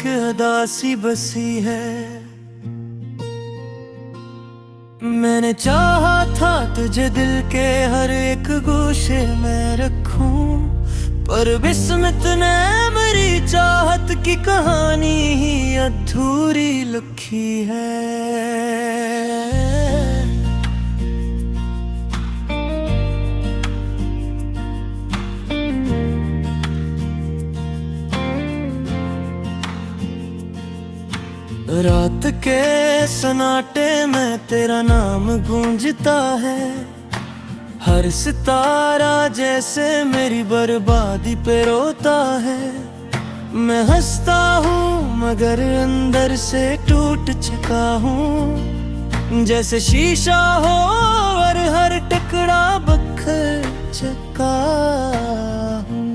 उदासी बसी है। मैंने चाहा था तुझे दिल के हर एक गोशे में रखूं, पर बिस्मित ने मेरी चाहत की कहानी ही अधूरी लिखी है। रात के सन्नाटे में तेरा नाम गूंजता है, हर सितारा जैसे मेरी बर्बादी पे रोता है। मैं हंसता हूँ मगर अंदर से टूट चुका हूँ, जैसे शीशा हो और हर टुकड़ा बिखर चुका हूँ।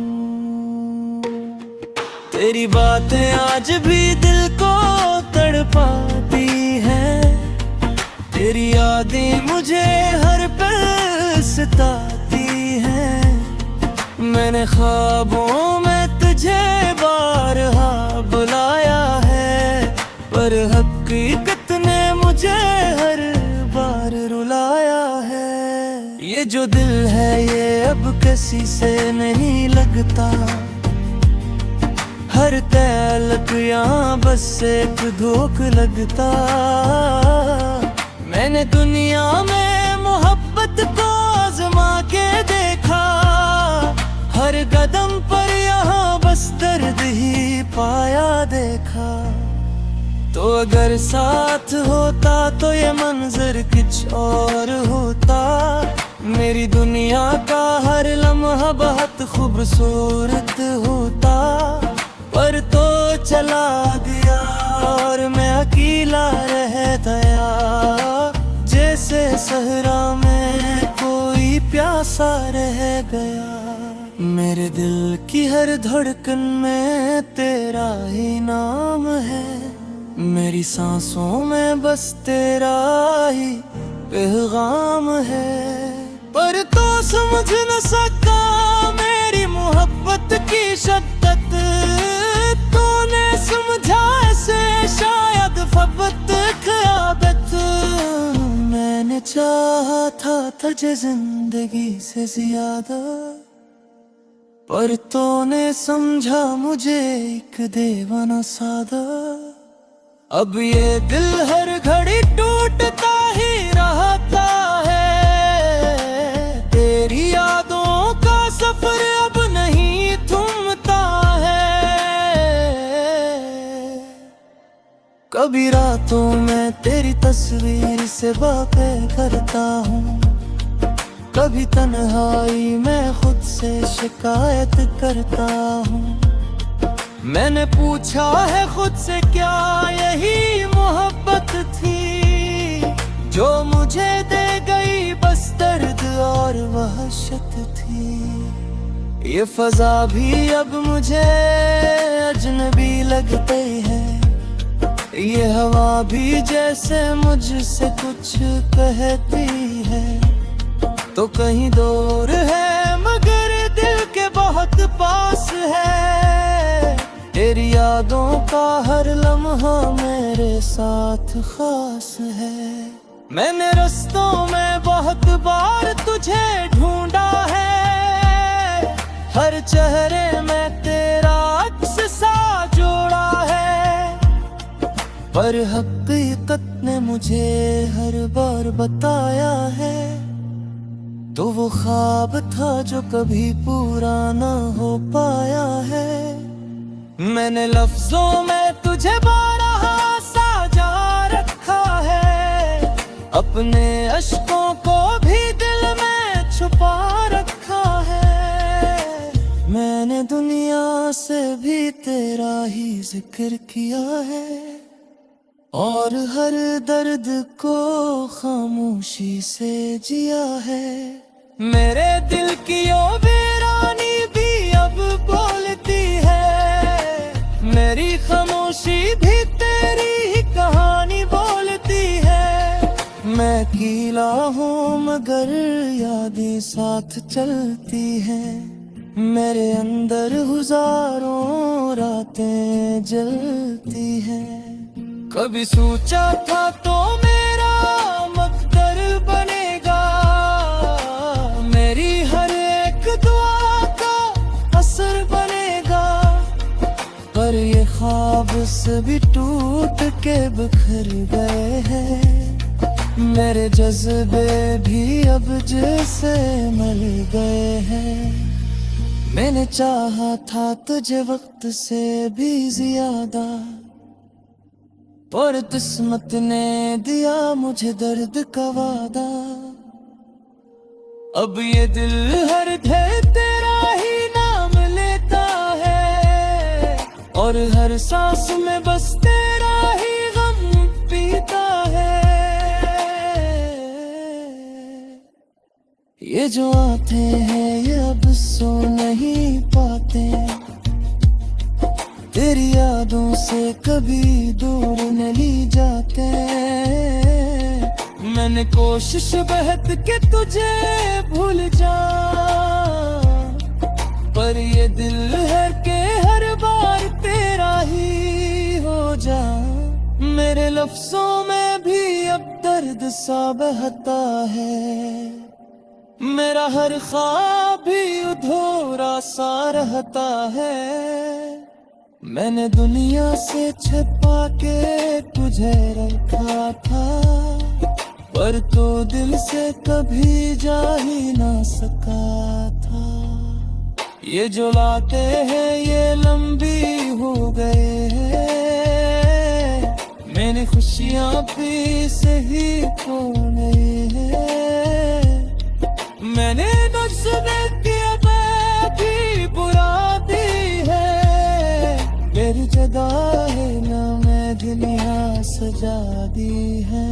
तेरी बातें आज भी दिल को तड़पाती है, तेरी यादें मुझे हर पल सताती हैं। मैंने ख्वाबों में तुझे बारहा बुलाया है, पर हकीकत ने मुझे हर बार रुलाया है। ये जो दिल है ये अब किसी से नहीं लगता, हर तलक यहाँ बस एक धोख लगता। मैंने दुनिया में मोहब्बत को आजमा के देखा, हर कदम पर यहाँ बस दर्द ही पाया देखा। तो अगर साथ होता तो ये मंजर कुछ और होता, मेरी दुनिया का हर लम्हा बहुत खूबसूरत होता। पर तो चला गया और मैं अकेला रह गया, जैसे सहरा में कोई प्यासा रह गया। मेरे दिल की हर धड़कन में तेरा ही नाम है, मेरी सांसों में बस तेरा ही पैगाम है। पर तो समझ न सका मेरी मोहब्बत की शिद्दत, तूने समझा ऐसे शायद फबत क़यादत। मैंने चाहा था तुझे जिंदगी से ज्यादा, पर तूने समझा मुझे एक दीवाना सादा। अब ये दिल हर घड़ी टूटता ही रहता है, तेरी यादों का सफर अब नहीं थमता है। कभी रातों में तेरी तस्वीर से बातें करता हूँ, कभी तन्हाई में खुद से शिकायत करता हूँ। मैंने पूछा है खुद से क्या यही मोहब्बत थी, जो मुझे दे गई बस दर्द और वहशत थी। ये फजा भी अब मुझे अजनबी लगती है, ये हवा भी जैसे मुझसे कुछ कहती है। तो कहीं दूर है मगर दिल के बहुत पास है, तेरी यादों का हर लम्हा मेरे साथ खास है। मैंने रास्तों में बहुत बार तुझे ढूंढा है, हर चेहरे में तेरा अक्स सा जोड़ा है। पर हकीकत ने मुझे हर बार बताया है, तो वो ख्वाब था जो कभी पूरा ना हो पाया है। मैंने लफ्जों में तुझे बारहा साजा रखा है, अपने अश्कों को भी दिल में छुपा रखा है। मैंने दुनिया से भी तेरा ही जिक्र किया है, और हर दर्द को खामोशी से जिया है। मेरे दिल की ओ वीरानी भी अब बोलती है, मेरी खामोशी भी तेरी ही कहानी बोलती है। मैं अकेला हूँ मगर यादें साथ चलती हैं, मेरे अंदर हजारों रातें जलती हैं। कभी सोचा था तो मेरा मकदर बनेगा, मेरी हर एक दुआ का असर बनेगा। पर ये ख्वाब से भी टूट के बिखर गए हैं। मेरे जज्बे भी अब जैसे मल गए हैं। मैंने चाहा था तुझे वक्त से भी ज्यादा, पर किस्मत ने दिया मुझे दर्द का वादा। अब ये दिल हर धड़ तेरा ही नाम लेता है, और हर सांस में बस तेरा ही गम पीता है। ये जो आते हैं ये अब सो नहीं पाते, तेरी यादों से कभी दूर नहीं जाते। मैंने कोशिश बहुत की तुझे भूल जा, पर ये दिल है के हर बार तेरा ही हो जा। मेरे लफ्जों में भी अब दर्द सा बहता है, मेरा हर ख्वाब भी अधूरा सा रहता है। मैंने दुनिया से छिपा के तुझे रखा था, पर तो दिल से कभी जा ही ना सका था। ये जो लाते हैं ये लंबी हो गए हैं, मैंने खुशियां भी सही खो गई है। मैंने नज़्ज़े की भी बुरा दी है, मेरी जदा है ना मैं दुनिया सजा दी है।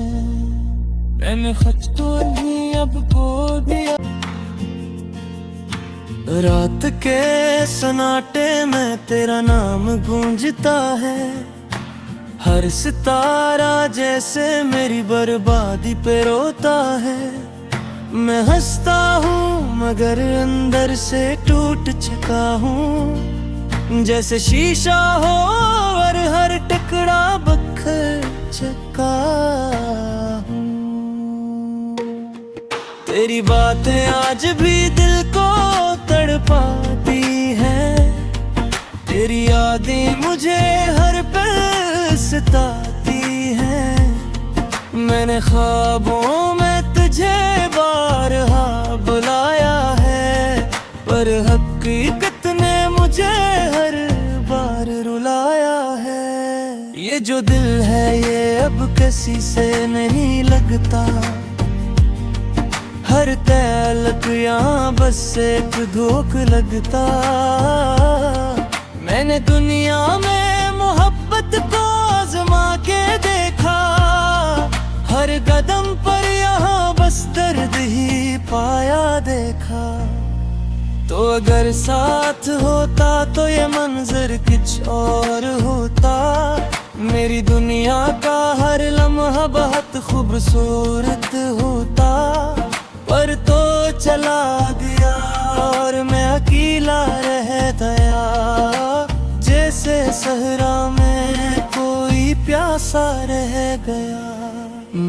मैंने खत तो नहीं अब बोल दिया। रात के सन्नाटे में तेरा नाम गूंजता है, हर सितारा जैसे मेरी बर्बादी पे रोता है। मैं हंसता हूँ मगर अंदर से टूट चुका हूँ, जैसे शीशा हो और हर टुकड़ा बिखर चुका हूँ। तेरी बातें आज भी दिल को तड़पाती हैं, तेरी यादें मुझे हर पल सताती हैं। मैंने ख्वाबों में तुझे बारहा बुलाया है, पर हकीकत ने मुझे हर बार रुलाया है। ये जो दिल है ये अब किसी से नहीं लगता, हर तलक यहाँ बस एक धोख लगता। मैंने दुनिया में मोहब्बत को आजमा के देखा, हर कदम पर यहाँ बस दर्द ही पाया देखा। तो अगर साथ होता तो ये मंजर कुछ और होता, मेरी दुनिया का हर लम्हा बहुत खूबसूरत होता। पर तो चला गया और मैं अकेला रह गया, जैसे सहरा में कोई प्यासा रह गया।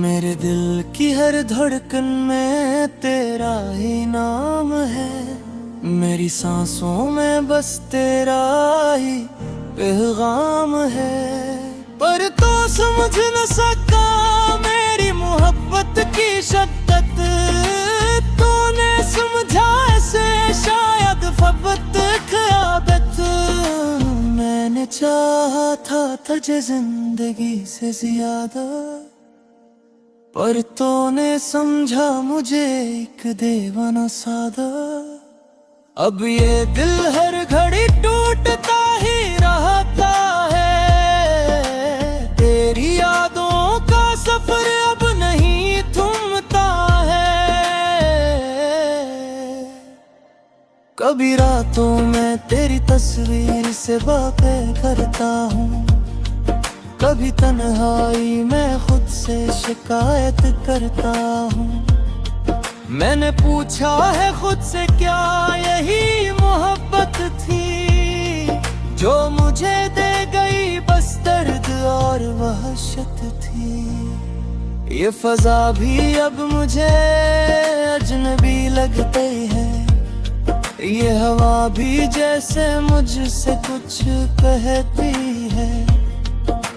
मेरे दिल की हर धड़कन में तेरा ही नाम है, मेरी सांसों में बस तेरा ही पैगाम है। पर तो समझ न सका मेरी मोहब्बत की शिद्दत, तूने समझा ऐसे शायद फबत क़यादत। मैंने चाहा था तुझे जिंदगी से ज्यादा, पर तूने समझा मुझे एक दीवाना सादा। अब ये दिल हर घड़ी टूटता ही रहता है, तेरी यादों का सफर अब नहीं थमता है। कभी रातों में तेरी तस्वीर से बातें करता हूँ, कभी तन्हाई में खुद से शिकायत करता हूँ। मैंने पूछा है खुद से क्या यही मोहब्बत थी जो मुझे दे गई बस दर्द और वहशत थी। ये फजा भी अब मुझे अजनबी लगती है, ये हवा भी जैसे मुझसे कुछ कहती है।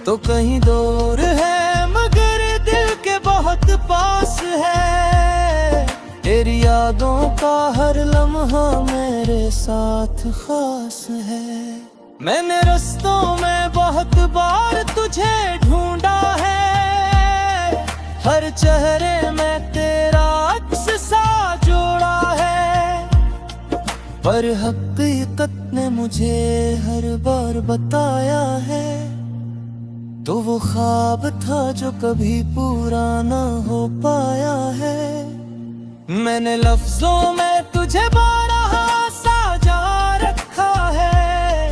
तो कहीं दूर है मगर दिल के बहुत पास है, तेरी यादों का हर लम्हा मेरे साथ खास है। मैंने रस्तों में बहुत बार तुझे ढूंढा है, हर चेहरे में तेरा अक्स सा जोड़ा है, पर हकीकत ने मुझे हर बार बताया है तो वो ख्वाब था जो कभी पूरा ना हो पाया है। मैंने लफ्जों में तुझे बारहा साजा रखा है,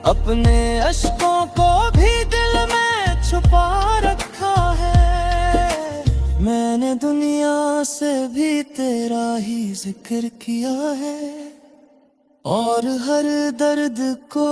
अपने अश्कों को भी दिल में छुपा रखा है। मैंने दुनिया से भी तेरा ही जिक्र किया है और हर दर्द को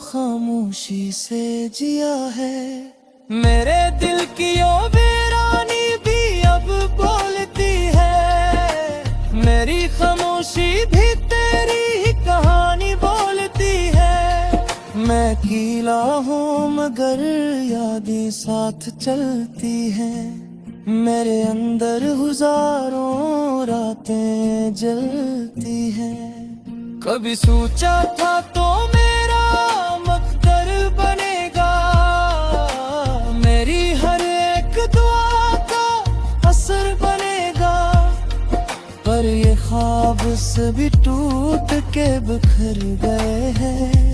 खामोशी से जिया है। मेरे दिल की ओ वीरानी भी अब बोलती है, मेरी खामोशी भी तेरी ही कहानी बोलती है। मैं अकेला हूँ मगर यादें साथ चलती हैं, मेरे अंदर हजारों रातें जलती हैं। कभी सोचा था तो मेरा मकदर बनेगा, मेरी हर एक दुआ का असर बनेगा, पर ये ख्वाब से भी टूट के बिखर गए हैं।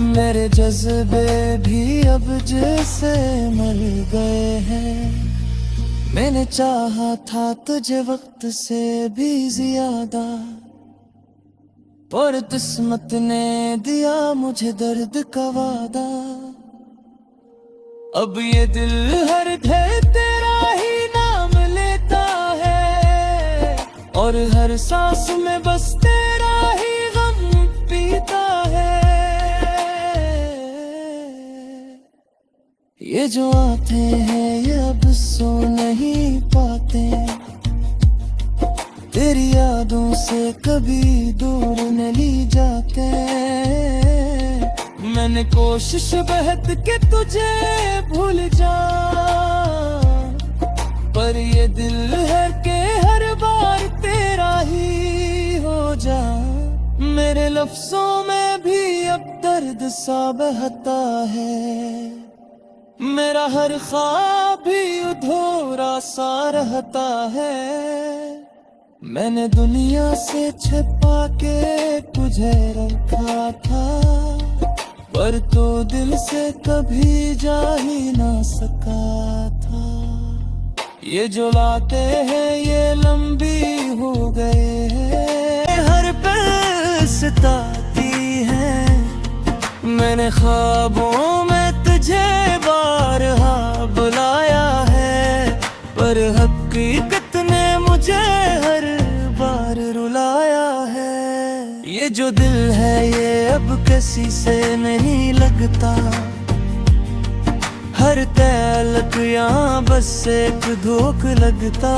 मेरे जज्बे भी अब जैसे मर गए हैं। मैंने चाहा था तुझे वक्त से भी ज्यादा, पर किस्मत ने दिया मुझे दर्द का वादा। अब ये दिल हर घड़ी तेरा ही नाम लेता है और हर सांस में बस तेरा ही गम पीता है। ये जो आते हैं ये अब सो नहीं पाते, तेरी यादों से कभी दूर नहीं जाते। मैंने कोशिश बहुत के तुझे भूल जा, पर ये दिल है कि हर बार तेरा ही हो जा। मेरे लफ्जों में भी अब दर्द सा बहता है, मेरा हर ख्वाब भी अधूरा सा रहता है। मैंने दुनिया से छिपा के तुझे रखा था, पर तो दिल से कभी जा ही ना सका था। ये जो लाते हैं ये लंबी हो गए हैं, हर पल सताती है। मैंने ख्वाबों में तुझे बारहा बुलाया है, पर हकीकत ने मुझे हर बार रुलाया है। ये जो दिल है ये अब किसी से नहीं लगता, हर तलक यहाँ बस एक धोख लगता।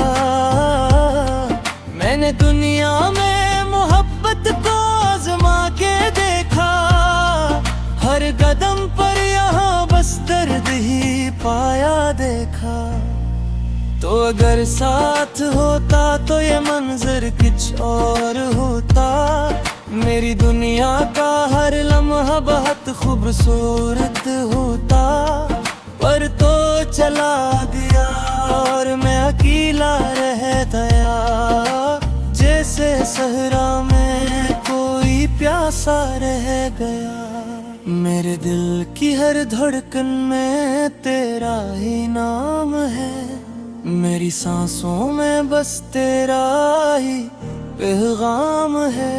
मैंने दुनिया में मोहब्बत को आजमा के देखा, हर कदम पर यहाँ बस दर्द ही पाया देखा। तो अगर साथ होता तो ये मंजर कुछ और होता, मेरी दुनिया का हर लम्हा बहुत खूबसूरत होता। पर तो चला गया और मैं अकेला रह गया, जैसे सहरा में कोई प्यासा रह गया। मेरे दिल की हर धड़कन में तेरा ही नाम है, मेरी सांसों में बस तेरा ही पैगाम है।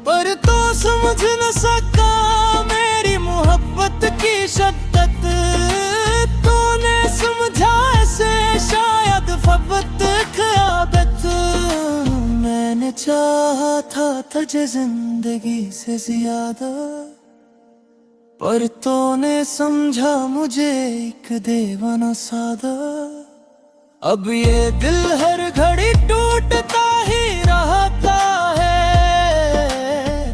पर तो समझ न सका मेरी मोहब्बत की शिद्दत, तूने समझा ऐसे शायद फबत क़यादत। चाहा था तुझे जिंदगी से ज्यादा, पर तूने समझा मुझे एक दीवाना सादा। अब ये दिल हर घड़ी टूटता ही रहता है,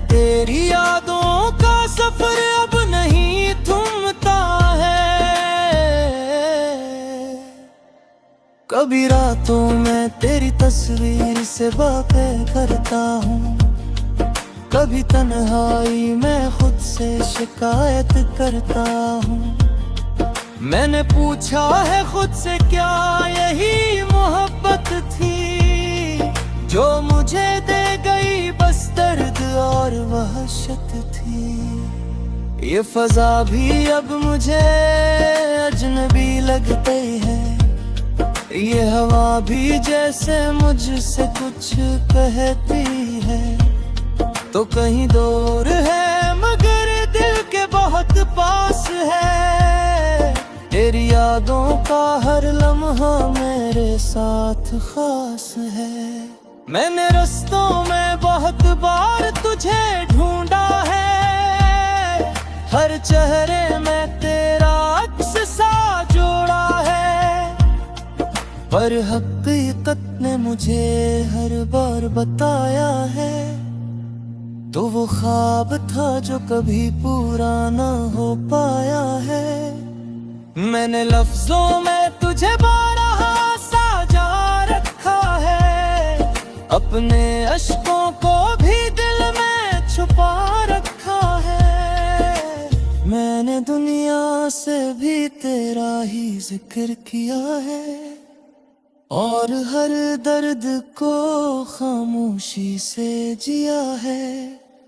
तेरी यादों का सफर अब नहीं थमता है। कभी रातों में तेरी तस्वीर से बातें करता हूँ, कभी तन्हाई में खुद से शिकायत करता हूँ। मैंने पूछा है खुद से क्या यही मोहब्बत थी, जो मुझे दे गई बस दर्द और वहशत थी। ये फजा भी अब मुझे अजनबी लगती है, ये हवा भी जैसे मुझसे कुछ कहती है। तो कहीं दूर है मगर दिल के बहुत पास है, तेरी यादों का हर लम्हा मेरे साथ खास है। मैंने रास्तों में बहुत बार तुझे ढूंढा है, हर चेहरे में तेरा अक्स सा जोड़ा है। पर हकीकत ने मुझे हर बार बताया है, तो वो ख्वाब था जो कभी पूरा न हो पाया है। मैंने लफ्जों में तुझे बारहा साजा रखा है, अपने अश्कों को भी दिल में छुपा रखा है। मैंने दुनिया से भी तेरा ही जिक्र किया है, और हर दर्द को खामोशी से जिया है।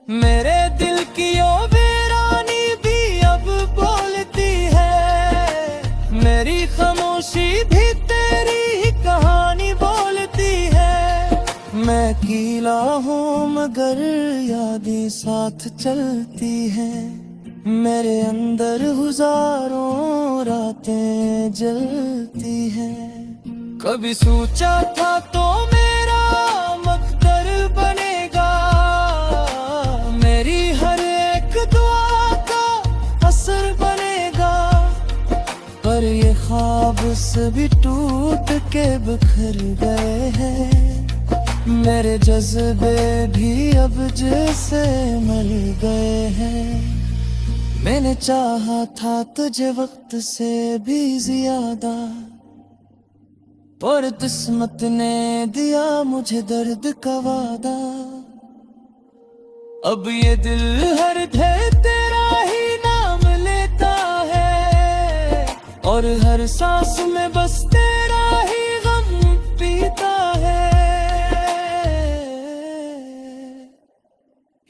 मेरे दिल की ओ वीरानी भी अब बोलती है, मेरी खामोशी भी तेरी ही कहानी बोलती है। मैं अकेला हूँ मगर यादें साथ चलती हैं, मेरे अंदर हजारों रातें जलती हैं। कभी सोचा था तो मेरा मकदर बनेगा, मेरी हर एक दुआ का असर बनेगा। पर ये ख्वाब सभी टूट के बिखर गए हैं, मेरे जज्बे भी अब जैसे मल गए हैं। मैंने चाहा था तुझे वक्त से भी ज्यादा, और किस्मत ने दिया मुझे दर्द का वादा। अब ये दिल हर दे तेरा ही नाम लेता है, और हर सांस में बस तेरा ही गम पीता है।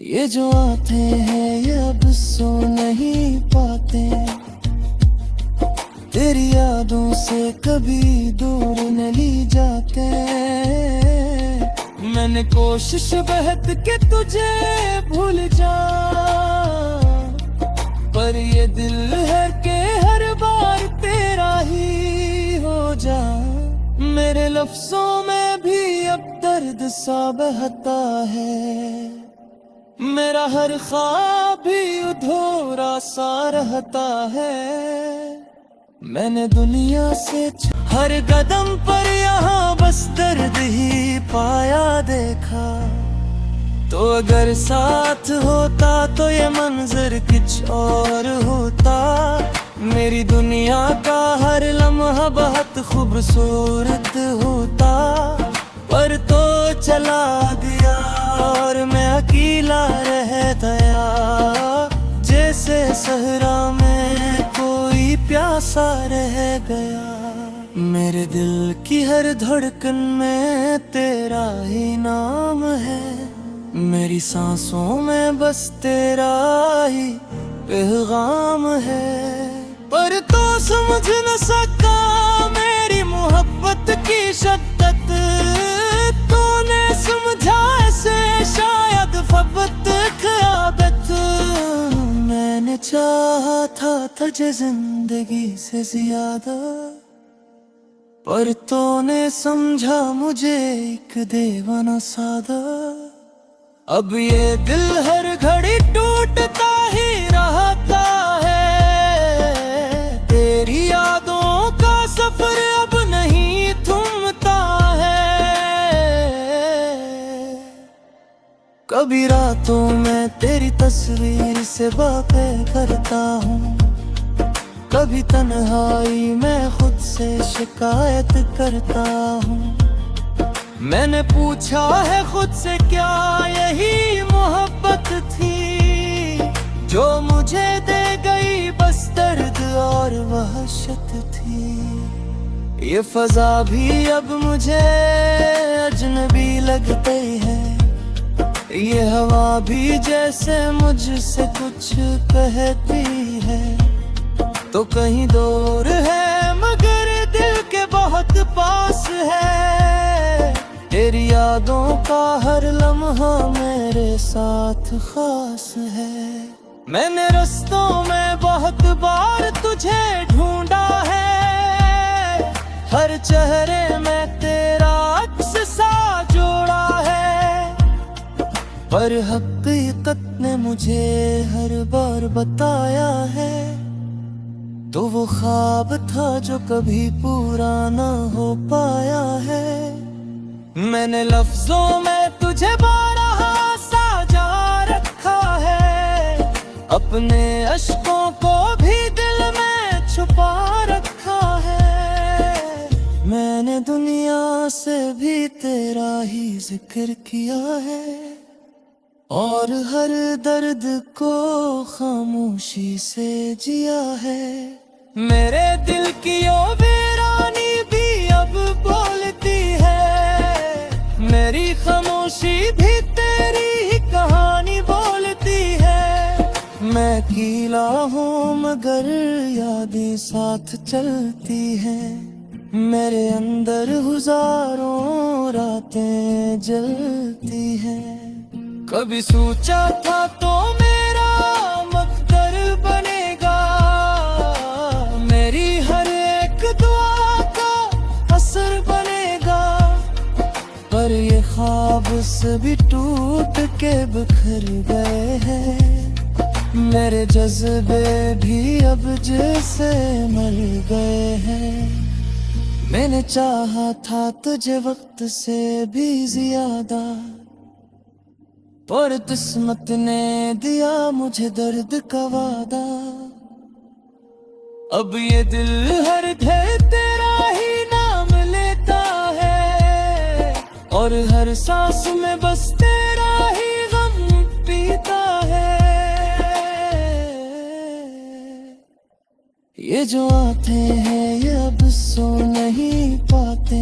ये जो आते हैं ये अब सो नहीं पाते, तेरी यादों से कभी दूर न ली जाते। मैंने कोशिश बहुत के तुझे भूल जा, पर ये दिल हर के हर बार तेरा ही हो जा। मेरे लफ्जों में भी अब दर्द सा बहता है, मेरा हर ख्वाब भी अधूरा सा रहता है। मैंने दुनिया से हर कदम पर यहाँ बस दर्द ही पाया देखा, तो अगर साथ होता तो ये मंजर कुछ और होता। मेरी दुनिया का हर लम्हा बहुत खूबसूरत होता, पर तो चला गया और मैं अकेला रह गया, जैसे सहरा में कोई प्यासा रह गया। मेरे दिल की हर धड़कन में तेरा ही नाम है, मेरी सांसों में बस तेरा ही पैगाम है। पर तो समझ न सका मेरी मोहब्बत की शिद्दत, तूने समझा ऐसे शायद फबत ख्याबत। मैंने चाहा था तुझे जिंदगी से ज्यादा, पर तूने समझा मुझे एक दीवाना सादा। अब ये दिल हर घड़ी टूटता ही रहता है, तेरी यादों का सफर अब नहीं थमता है। कभी रातों में तेरी तस्वीर से बातें करता हूँ, कभी तन्हाई में खुद से शिकायत करता हूँ। मैंने पूछा है खुद से क्या यही मोहब्बत थी, जो मुझे दे गई बस दर्द और वहशत थी। ये फजा भी अब मुझे अजनबी लगती है, ये हवा भी जैसे मुझसे कुछ कहती है। तो कहीं दूर है मगर दिल के बहुत पास है, तेरी यादों का हर लम्हा मेरे साथ खास है। मैंने रास्तों में बहुत बार तुझे ढूंढा है, हर चेहरे में तेरा अक्स सा जोड़ा है। पर हकीकत ने मुझे हर बार बताया है, तो वो ख्वाब था जो कभी पूरा ना हो पाया है। मैंने लफ्जों में तुझे बारहा साजा रखा है, अपने अश्कों को भी दिल में छुपा रखा है। मैंने दुनिया से भी तेरा ही जिक्र किया है, और हर दर्द को खामोशी से जिया है। मेरे दिल की ओ वीरानी भी अब बोलती है, मेरी खामोशी भी तेरी ही कहानी बोलती है। मैं अकेला हूँ मगर यादें साथ चलती हैं, मेरे अंदर हजारों रातें जलती हैं। कभी सोचा था तो मेरा मकदर बनेगा, मेरी हर एक दुआ का असर बनेगा। पर ये ख्वाब से भी टूट के बिखर गए हैं, मेरे जज्बे भी अब जैसे मर गए हैं। मैंने चाहा था तुझे वक्त से भी ज्यादा, पर किस्मत ने दिया मुझे दर्द का वादा। अब ये दिल हर घर तेरा ही नाम लेता है, और हर सांस में बस तेरा ही गम पीता है। ये जो आते हैं ये अब सो नहीं पाते,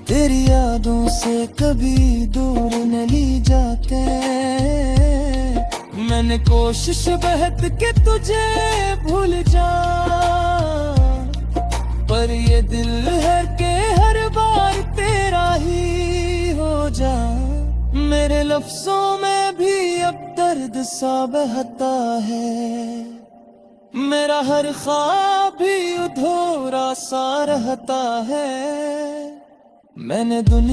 तेरी यादों से कभी दूर नहीं जाते। मैंने कोशिश बहत के तुझे भूल जा, पर ये दिल है के हर बार तेरा ही हो जा। मेरे लफ्जों में भी अब दर्द सा बहता है, मेरा हर ख्वाब भी अधूरा सा रहता है। मैंने दुनिया